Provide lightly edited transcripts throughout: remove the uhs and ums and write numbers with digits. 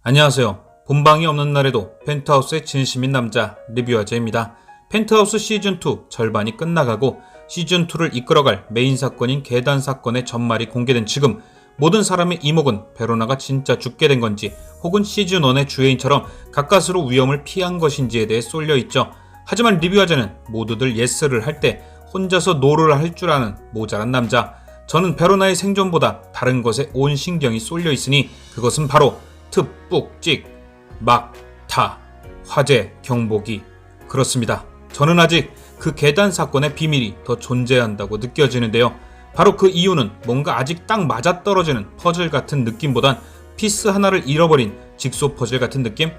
안녕하세요. 본방이 없는 날에도 펜트하우스의 진심인 남자 리뷰아재입니다. 펜트하우스 시즌2 절반이 끝나가고 시즌2를 이끌어갈 메인 사건인 계단 사건의 전말이 공개된 지금 모든 사람의 이목은 베로나가 진짜 죽게 된 건지 혹은 시즌1의 주해인처럼 가까스로 위험을 피한 것인지에 대해 쏠려있죠. 하지만 리뷰아재는 모두들 예스를 할 때 혼자서 노를 할 줄 아는 모자란 남자. 저는 베로나의 생존보다 다른 것에 온 신경이 쏠려있으니 그것은 바로 특북찍, 막타, 화재, 경보기. 그렇습니다. 저는 아직 그 계단 사건의 비밀이 더 존재한다고 느껴지는데요. 바로 그 이유는 뭔가 아직 딱 맞아떨어지는 퍼즐 같은 느낌보단 피스 하나를 잃어버린 직소 퍼즐 같은 느낌?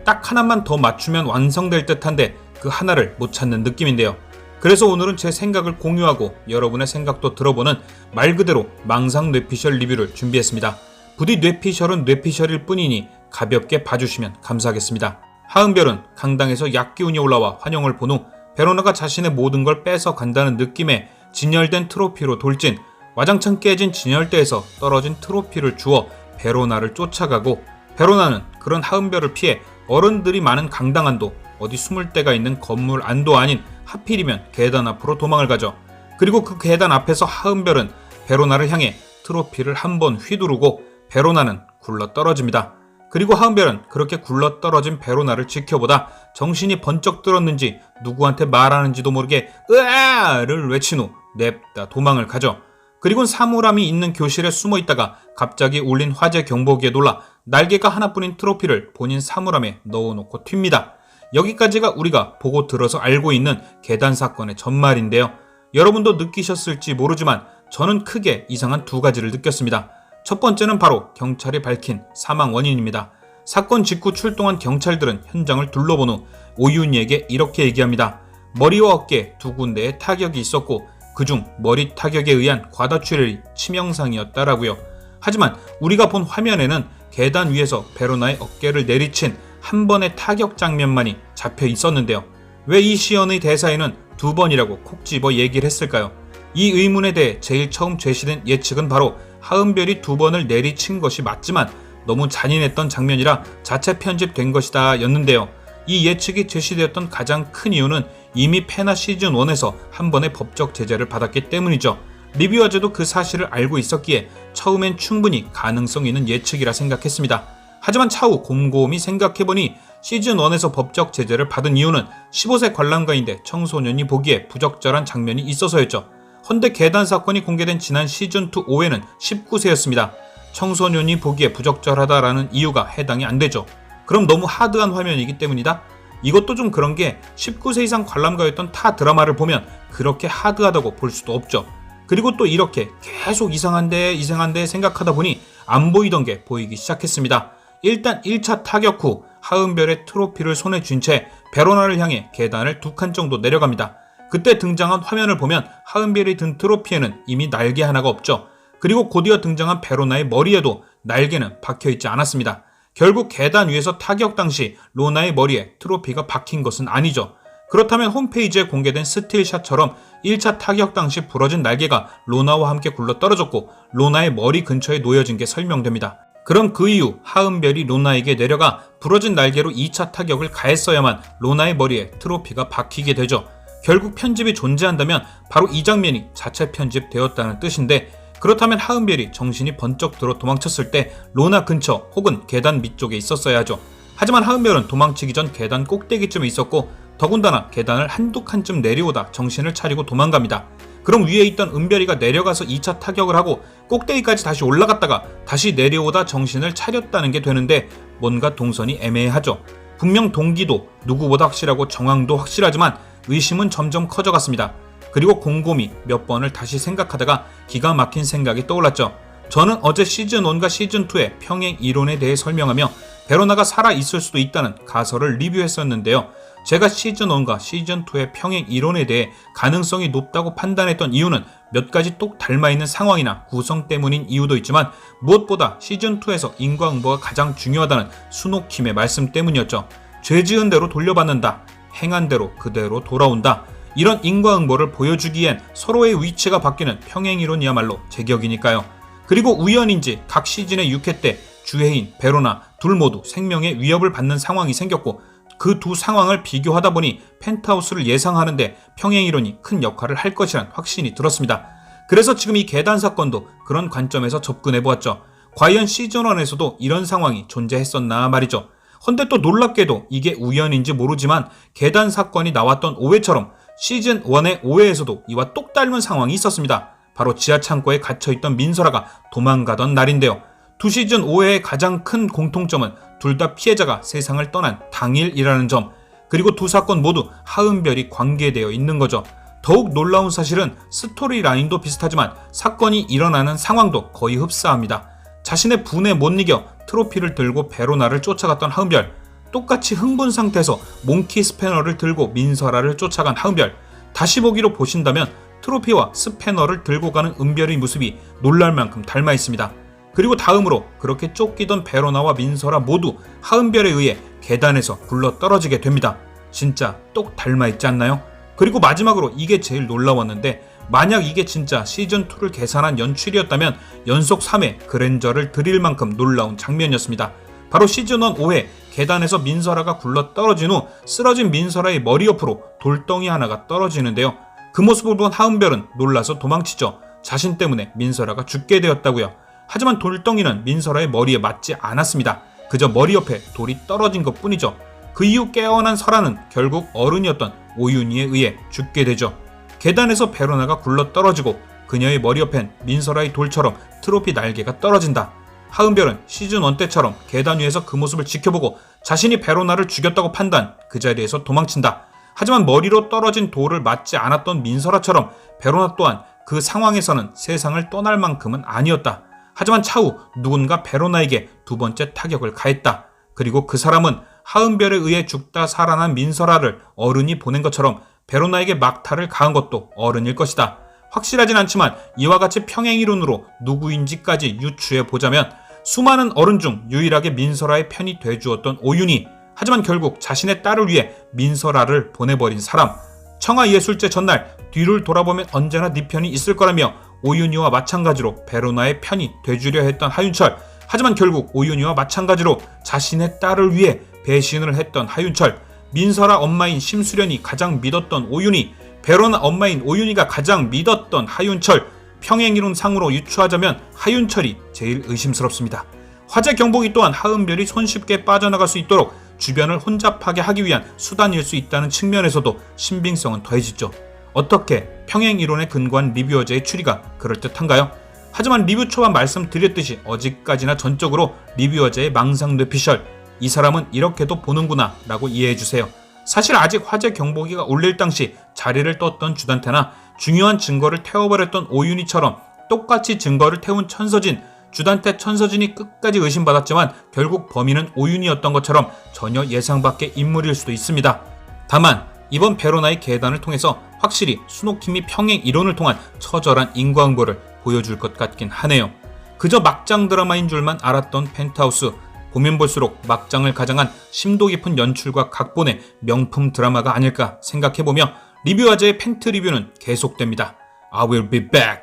딱 하나만 더 맞추면 완성될 듯한데 그 하나를 못 찾는 느낌인데요. 그래서 오늘은 제 생각을 공유하고 여러분의 생각도 들어보는 말 그대로 망상 뇌피셜 리뷰를 준비했습니다. 부디 뇌피셜은 뇌피셜일 뿐이니 가볍게 봐주시면 감사하겠습니다. 하은별은 강당에서 약기운이 올라와 환영을 본 후 베로나가 자신의 모든 걸 뺏어 간다는 느낌에 진열된 트로피로 돌진, 와장창 깨진 진열대에서 떨어진 트로피를 주워 베로나를 쫓아가고, 베로나는 그런 하은별을 피해 어른들이 많은 강당 안도, 어디 숨을 데가 있는 건물 안도 아닌 하필이면 계단 앞으로 도망을 가죠. 그리고 그 계단 앞에서 하은별은 베로나를 향해 트로피를 한번 휘두르고 베로나는 굴러 떨어집니다. 그리고 하은별은 그렇게 굴러 떨어진 베로나를 지켜보다 정신이 번쩍 들었는지 누구한테 말하는지도 모르게 으아를 외친 후 냅다 도망을 가죠. 그리곤 사물함이 있는 교실에 숨어 있다가 갑자기 울린 화재 경보기에 놀라 날개가 하나뿐인 트로피를 본인 사물함에 넣어놓고 튑니다. 여기까지가 우리가 보고 들어서 알고 있는 계단 사건의 전말인데요. 여러분도 느끼셨을지 모르지만 저는 크게 이상한 두 가지를 느꼈습니다. 첫 번째는 바로 경찰이 밝힌 사망 원인입니다. 사건 직후 출동한 경찰들은 현장을 둘러본 후 오윤희에게 이렇게 얘기합니다. 머리와 어깨 두 군데에 타격이 있었고 그중 머리 타격에 의한 과다출혈이 치명상이었다라고요. 하지만 우리가 본 화면에는 계단 위에서 베로나의 어깨를 내리친 한 번의 타격 장면만이 잡혀 있었는데요. 왜 이 시연의 대사에는 두 번이라고 콕 집어 얘기를 했을까요? 이 의문에 대해 제일 처음 제시된 예측은 바로 하은별이 두 번을 내리친 것이 맞지만 너무 잔인했던 장면이라 자체 편집된 것이다 였는데요. 이 예측이 제시되었던 가장 큰 이유는 이미 페나 시즌1에서 한 번의 법적 제재를 받았기 때문이죠. 리뷰어제도 그 사실을 알고 있었기에 처음엔 충분히 가능성 있는 예측이라 생각했습니다. 하지만 차후 곰곰이 생각해보니 시즌1에서 법적 제재를 받은 이유는 15세 관람가인데 청소년이 보기에 부적절한 장면이 있어서였죠. 헌데 계단 사건이 공개된 지난 시즌2 5회는 19세였습니다. 청소년이 보기에 부적절하다라는 이유가 해당이 안 되죠. 그럼 너무 하드한 화면이기 때문이다? 이것도 좀 그런 게 19세 이상 관람가였던 타 드라마를 보면 그렇게 하드하다고 볼 수도 없죠. 그리고 또 이렇게 계속 이상한데 생각하다 보니 안 보이던 게 보이기 시작했습니다. 일단 1차 타격 후 하은별의 트로피를 손에 쥔 채 베로나를 향해 계단을 2칸 정도 내려갑니다. 그때 등장한 화면을 보면 하은별이 든 트로피에는 이미 날개 하나가 없죠. 그리고 곧이어 등장한 베로나의 머리에도 날개는 박혀있지 않았습니다. 결국 계단 위에서 타격 당시 로나의 머리에 트로피가 박힌 것은 아니죠. 그렇다면 홈페이지에 공개된 스틸샷처럼 1차 타격 당시 부러진 날개가 로나와 함께 굴러 떨어졌고 로나의 머리 근처에 놓여진 게 설명됩니다. 그럼 그 이후 하은별이 로나에게 내려가 부러진 날개로 2차 타격을 가했어야만 로나의 머리에 트로피가 박히게 되죠. 결국 편집이 존재한다면 바로 이 장면이 자체 편집되었다는 뜻인데, 그렇다면 하은별이 정신이 번쩍 들어 도망쳤을 때 로나 근처 혹은 계단 밑쪽에 있었어야 하죠. 하지만 하은별은 도망치기 전 계단 꼭대기쯤에 있었고 더군다나 계단을 한두 칸쯤 내려오다 정신을 차리고 도망갑니다. 그럼 위에 있던 은별이가 내려가서 2차 타격을 하고 꼭대기까지 다시 올라갔다가 다시 내려오다 정신을 차렸다는 게 되는데 뭔가 동선이 애매하죠. 분명 동기도 누구보다 확실하고 정황도 확실하지만 의심은 점점 커져갔습니다. 그리고 곰곰이 몇 번을 다시 생각하다가 기가 막힌 생각이 떠올랐죠. 저는 어제 시즌1과 시즌2의 평행 이론에 대해 설명하며 베로나가 살아있을 수도 있다는 가설을 리뷰했었는데요. 제가 시즌1과 시즌2의 평행 이론에 대해 가능성이 높다고 판단했던 이유는 몇 가지 똑 닮아있는 상황이나 구성 때문인 이유도 있지만 무엇보다 시즌2에서 인과응보가 가장 중요하다는 수노킴의 말씀 때문이었죠. 죄 지은 대로 돌려받는다. 행한 대로 그대로 돌아온다. 이런 인과응보를 보여주기엔 서로의 위치가 바뀌는 평행이론이야말로 제격이니까요. 그리고 우연인지 각 시즌의 6회 때 주해인, 베로나, 둘 모두 생명의 위협을 받는 상황이 생겼고 그 두 상황을 비교하다 보니 펜트하우스를 예상하는데 평행이론이 큰 역할을 할 것이란 확신이 들었습니다. 그래서 지금 이 계단 사건도 그런 관점에서 접근해보았죠. 과연 시즌1에서도 이런 상황이 존재했었나 말이죠. 헌데 또 놀랍게도 이게 우연인지 모르지만 계단 사건이 나왔던 오해처럼 시즌1의 오해에서도 이와 똑 닮은 상황이 있었습니다. 바로 지하 창고에 갇혀있던 민설아가 도망가던 날인데요. 두 시즌 5회의 가장 큰 공통점은 둘 다 피해자가 세상을 떠난 당일이라는 점, 그리고 두 사건 모두 하은별이 관계되어 있는 거죠. 더욱 놀라운 사실은 스토리 라인도 비슷하지만 사건이 일어나는 상황도 거의 흡사합니다. 자신의 분에 못 이겨 트로피를 들고 베로나를 쫓아갔던 하은별, 똑같이 흥분 상태에서 몽키 스패너를 들고 민설아를 쫓아간 하은별, 다시 보기로 보신다면 트로피와 스패너를 들고 가는 은별의 모습이 놀랄 만큼 닮아 있습니다. 그리고 다음으로 그렇게 쫓기던 베로나와 민설아 모두 하은별에 의해 계단에서 굴러 떨어지게 됩니다. 진짜 똑 닮아 있지 않나요? 그리고 마지막으로 이게 제일 놀라웠는데, 만약 이게 진짜 시즌2를 계산한 연출이었다면 연속 3회 그랜저를 드릴 만큼 놀라운 장면이었습니다. 바로 시즌1 5회 계단에서 민설아가 굴러 떨어진 후 쓰러진 민설아의 머리 옆으로 돌덩이 하나가 떨어지는데요. 그 모습을 본 하은별은 놀라서 도망치죠. 자신 때문에 민설아가 죽게 되었다고요. 하지만 돌덩이는 민설아의 머리에 맞지 않았습니다. 그저 머리 옆에 돌이 떨어진 것 뿐이죠. 그 이후 깨어난 설아는 결국 어른이었던 오윤희에 의해 죽게 되죠. 계단에서 베로나가 굴러 떨어지고 그녀의 머리 옆엔 민설아의 돌처럼 트로피 날개가 떨어진다. 하은별은 시즌1 때처럼 계단 위에서 그 모습을 지켜보고 자신이 베로나를 죽였다고 판단, 그 자리에서 도망친다. 하지만 머리로 떨어진 돌을 맞지 않았던 민설아처럼 베로나 또한 그 상황에서는 세상을 떠날 만큼은 아니었다. 하지만 차후 누군가 베로나에게 두 번째 타격을 가했다. 그리고 그 사람은 하은별에 의해 죽다 살아난 민설아를 어른이 보낸 것처럼 베로나에게 막타를 가한 것도 어른일 것이다. 확실하진 않지만 이와 같이 평행이론으로 누구인지까지 유추해보자면 수많은 어른 중 유일하게 민설아의 편이 돼주었던 오윤희, 하지만 결국 자신의 딸을 위해 민설아를 보내버린 사람, 청아예술제 전날 뒤를 돌아보면 언제나 네 편이 있을 거라며 오윤희와 마찬가지로 베로나의 편이 돼주려 했던 하윤철, 하지만 결국 오윤희와 마찬가지로 자신의 딸을 위해 배신을 했던 하윤철, 민설아 엄마인 심수련이 가장 믿었던 오윤희, 베로나 엄마인 오윤희가 가장 믿었던 하윤철, 평행이론 상으로 유추하자면 하윤철이 제일 의심스럽습니다. 화재 경보기 또한 하은별이 손쉽게 빠져나갈 수 있도록 주변을 혼잡하게 하기 위한 수단일 수 있다는 측면에서도 신빙성은 더해지죠. 어떻게 평행이론에 근거한 리뷰어제의 추리가 그럴듯한가요? 하지만 리뷰 초반 말씀드렸듯이 어디까지나 전적으로 리뷰어제의 망상 뇌피셜, 이 사람은 이렇게도 보는구나 라고 이해해주세요. 사실 아직 화재 경보기가 울릴 당시 자리를 떴던 주단태나 중요한 증거를 태워버렸던 오윤희처럼 똑같이 증거를 태운 천서진, 주단태 천서진이 끝까지 의심받았지만 결국 범인은 오윤희였던 것처럼 전혀 예상 밖의 인물일 수도 있습니다. 다만 이번 베로나의 계단을 통해서 확실히 수노킴이 평행 이론을 통한 처절한 인과응보를 보여줄 것 같긴 하네요. 그저 막장 드라마인 줄만 알았던 펜트하우스, 보면 볼수록 막장을 가장한 심도 깊은 연출과 각본의 명품 드라마가 아닐까 생각해보며 리뷰화제의 펜트 리뷰는 계속됩니다. I will be back.